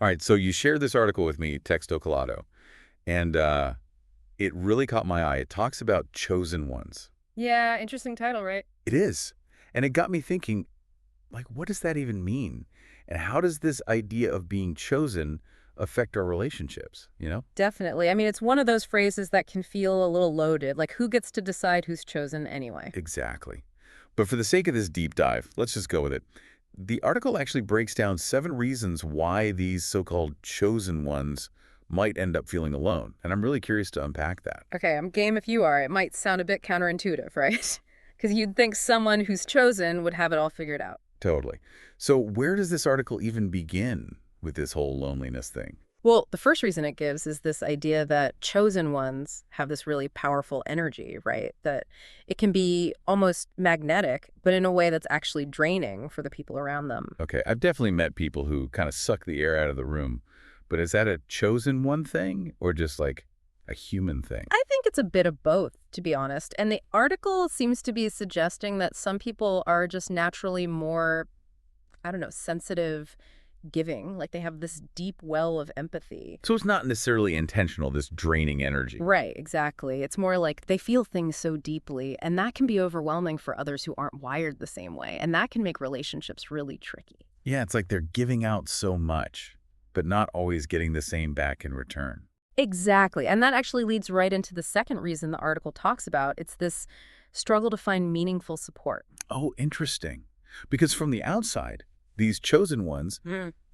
All right, so you shared this article with me, Texto Colado, and it really caught my eye. It talks about chosen ones. Yeah, interesting title, right? It is. And it got me thinking, like, what does that even mean? And how does this idea of being chosen affect our relationships, you know? Definitely. I mean, it's one of those phrases that can feel a little loaded, like who gets to decide who's chosen anyway? Exactly. But for the sake of this deep dive, let's just go with it. The article actually breaks down 7 reasons why these so-called chosen ones might end up feeling alone. And I'm really curious to unpack that. Okay, I'm game if you are. It might sound a bit counterintuitive, right? Because you'd think someone who's chosen would have it all figured out. Totally. So where does this article even begin with this whole loneliness thing? Well, the first reason it gives is this idea that chosen ones have this really powerful energy, right? That it can be almost magnetic, but in a way that's actually draining for the people around them. Okay, I've definitely met people who kind of suck the air out of the room, but is that a chosen one thing or just like a human thing? I think it's a bit of both, to be honest. And the article seems to be suggesting that some people are just naturally more, I don't know, sensitive, giving, like they have this deep well of empathy. So it's not necessarily intentional, this draining energy. Right, exactly. It's more like they feel things so deeply, and that can be overwhelming for others who aren't wired the same way, and that can make relationships really tricky. Yeah, it's like they're giving out so much, but not always getting the same back in return. Exactly. And that actually leads right into the second reason the article talks about. It's this struggle to find meaningful support. Oh, interesting. Because from the outside, these chosen ones,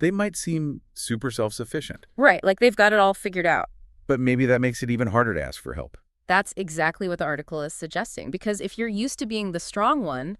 they might seem super self-sufficient, Right, like they've got it all figured out. but maybe that makes it even harder to ask for help. That's exactly what the article is suggesting. Because if you're used to being the strong one,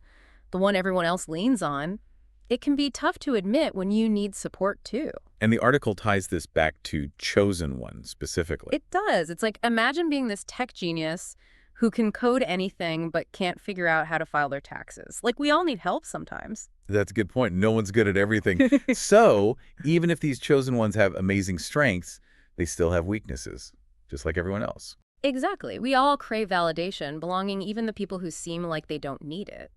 the one everyone else leans on, it can be tough to admit when you need support too. And the article ties this back to chosen ones specifically. It does. It's like imagine being this tech genius who can code anything but can't figure out how to file their taxes. Like we all need help sometimes. That's a good point. No one's good at everything. So even if these chosen ones have amazing strengths, they still have weaknesses, just like everyone else. Exactly. We all crave validation, belonging, even the people who seem like they don't need it.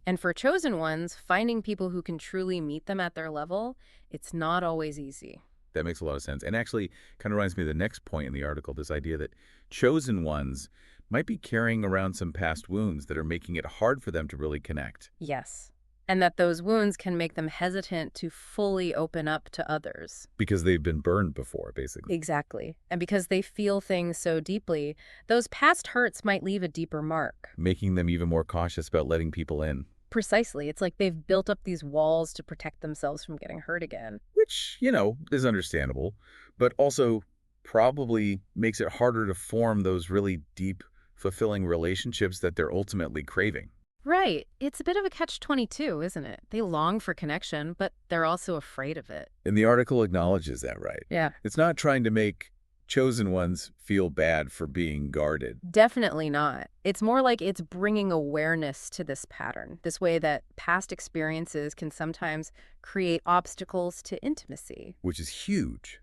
And for chosen ones, finding people who can truly meet them at their level, it's not always easy. That makes a lot of sense. And actually kind of reminds me of the next point in the article, this idea that chosen ones might be carrying around some past wounds that are making it hard for them to really connect Yes. And that those wounds can make them hesitant to fully open up to others. because they've been burned before, basically. Exactly. And because they feel things so deeply, those past hurts might leave a deeper mark. Making them even more cautious about letting people in, Precisely. It's like they've built up these walls to protect themselves from getting hurt again. which, is understandable, but also probably makes it harder to form those really deep, fulfilling relationships that they're ultimately craving. Right. It's a bit of a catch-22, isn't it? They long for connection, but they're also afraid of it. And the article acknowledges that, right? Yeah. It's not trying to make chosen ones feel bad for being guarded. Definitely not. It's more like it's bringing awareness to this pattern, this way that past experiences can sometimes create obstacles to intimacy. Which is huge.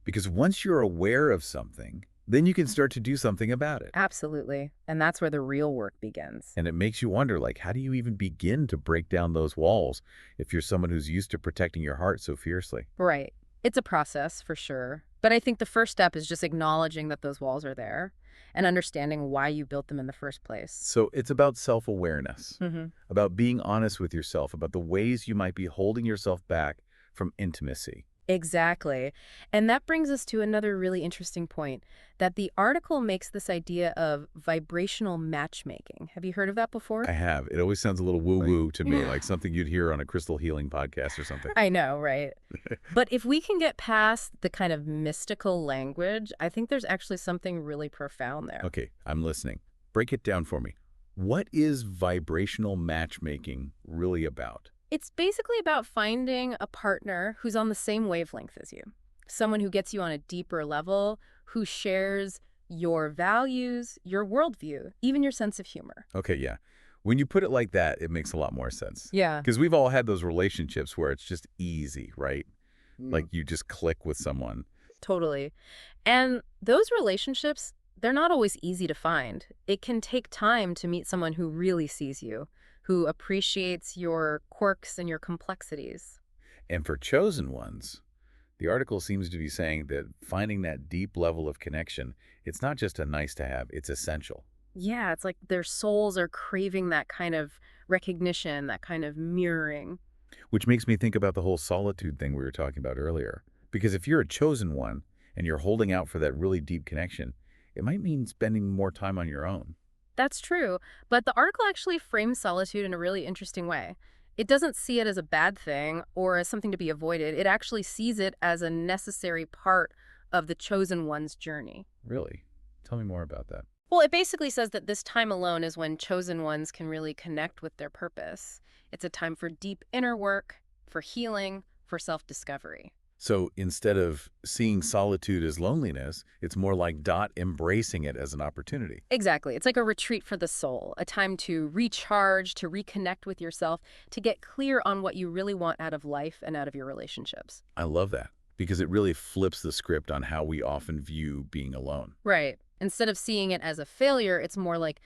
Because once you're aware of something, then you can start to do something about it. Absolutely. And that's where the real work begins. And it makes you wonder, like, how do you even begin to break down those walls if you're someone who's used to protecting your heart so fiercely? Right. It's a process for sure. But I think the first step is just acknowledging that those walls are there and understanding why you built them in the first place. So it's about self-awareness, Hmm. about being honest with yourself, about the ways you might be holding yourself back from intimacy. Exactly. And that brings us to another really interesting point that the article makes this idea of vibrational matchmaking. Have you heard of that before? I have. It always sounds a little woo-woo to me, like something you'd hear on a crystal healing podcast or something. I know, right? But if we can get past the kind of mystical language, I think there's actually something really profound there. Okay, I'm listening. Break it down for me. What is vibrational matchmaking really about? It's basically about finding a partner who's on the same wavelength as you, someone who gets you on a deeper level, who shares your values, your worldview, even your sense of humor. Okay, yeah. When you put it like that, it makes a lot more sense. Yeah. Because we've all had those relationships where it's just easy, right? Like you just click with someone. Totally. And those relationships, they're not always easy to find. It can take time to meet someone who really sees you, who appreciates your quirks and your complexities. And for chosen ones, The article seems to be saying that finding that deep level of connection, it's not just a nice to have, it's essential. Yeah, it's like their souls are craving that kind of recognition, that kind of mirroring. Which makes me think about the whole solitude thing we were talking about earlier. Because if you're a chosen one and you're holding out for that really deep connection, it might mean spending more time on your own. That's true, but the article actually frames solitude in a really interesting way. It doesn't see it as a bad thing or as something to be avoided. It actually sees it as a necessary part of the chosen one's journey. Really? Tell me more about that. Well, it basically says that this time alone is when chosen ones can really connect with their purpose. It's a time for deep inner work, for healing, for self-discovery. So instead of seeing solitude as loneliness, it's more like Dot embracing it as an opportunity. Exactly. It's like a retreat for the soul, a time to recharge, to reconnect with yourself, to get clear on what you really want out of life and out of your relationships. I love that because it really flips the script on how we often view being alone. Right. Instead of seeing it as a failure, it's more like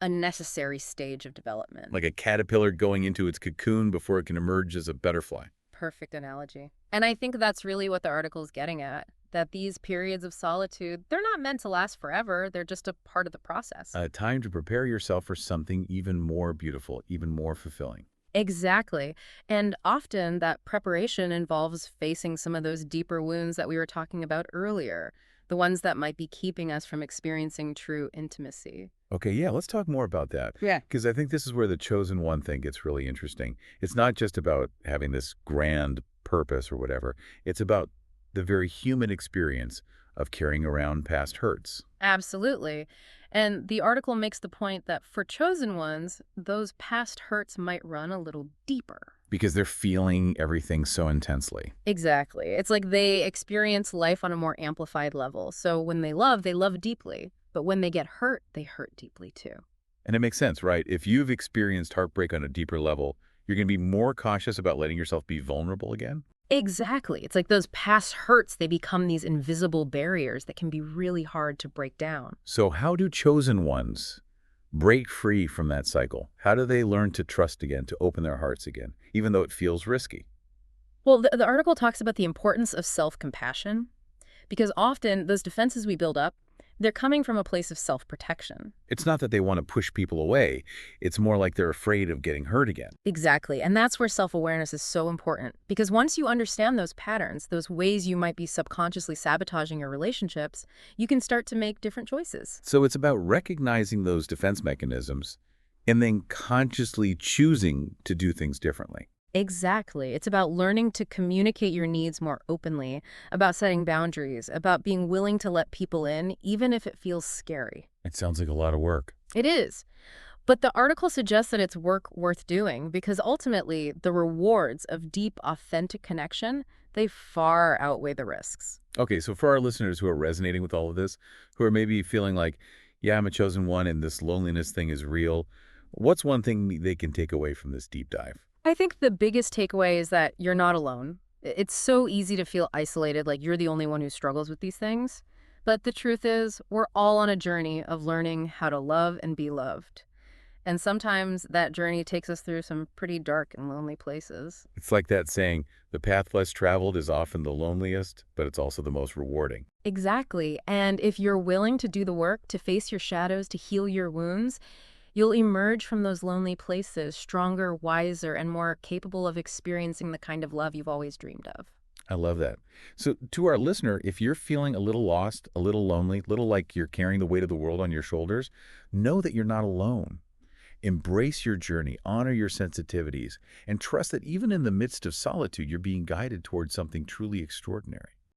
a necessary stage of development. Like a caterpillar going into its cocoon before it can emerge as a butterfly. Perfect analogy. And I think that's really what the article is getting at, that these periods of solitude, they're not meant to last forever. They're just a part of the process. A time to prepare yourself for something even more beautiful, even more fulfilling. Exactly. And often that preparation involves facing some of those deeper wounds that we were talking about earlier, the ones that might be keeping us from experiencing true intimacy. Okay, yeah, let's talk more about that. Yeah. Because I think this is where the chosen one thing gets really interesting. It's not just about having this grand purpose or whatever. It's about the very human experience of carrying around past hurts. Absolutely. And the article makes the point that for chosen ones, those past hurts might run a little deeper. Because they're feeling everything so intensely. Exactly. It's like they experience life on a more amplified level. So when they love deeply. But when they hurt deeply too. And it makes sense, right? If you've experienced heartbreak on a deeper level, you're going to be more cautious about letting yourself be vulnerable again. Exactly. It's like those past hurts, they become these invisible barriers that can be really hard to break down. So how do chosen ones break free from that cycle? How do they learn to trust again, to open their hearts again, even though it feels risky? Well, the article talks about the importance of self-compassion because often those defenses we build up, they're coming from a place of self-protection. It's not that they want to push people away. It's more like they're afraid of getting hurt again. Exactly. And that's where self-awareness is so important. Because once you understand those patterns, those ways you might be subconsciously sabotaging your relationships, you can start to make different choices. So it's about recognizing those defense mechanisms and then consciously choosing to do things differently. Exactly. It's about learning to communicate your needs more openly, about setting boundaries, about being willing to let people in, even if it feels scary. It sounds like a lot of work. It is. But the article suggests that it's work worth doing because ultimately the rewards of deep, authentic connection, they far outweigh the risks. Okay, so for our listeners who are resonating with all of this, who are maybe feeling like, yeah, I'm a chosen one and this loneliness thing is real, what's one thing they can take away from this deep dive? I think the biggest takeaway is that you're not alone. It's so easy to feel isolated, like you're the only one who struggles with these things. But the truth is, we're all on a journey of learning how to love and be loved. And sometimes that journey takes us through some pretty dark and lonely places. It's like that saying, the path less traveled is often the loneliest, but it's also the most rewarding. Exactly. And if you're willing to do the work, to face your shadows, to heal your wounds, you'll emerge from those lonely places stronger, wiser, and more capable of experiencing the kind of love you've always dreamed of. I love that. So to our listener, if you're feeling a little lost, a little lonely, a little like you're carrying the weight of the world on your shoulders, know that you're not alone. Embrace your journey, honor your sensitivities, and trust that even in the midst of solitude, you're being guided towards something truly extraordinary.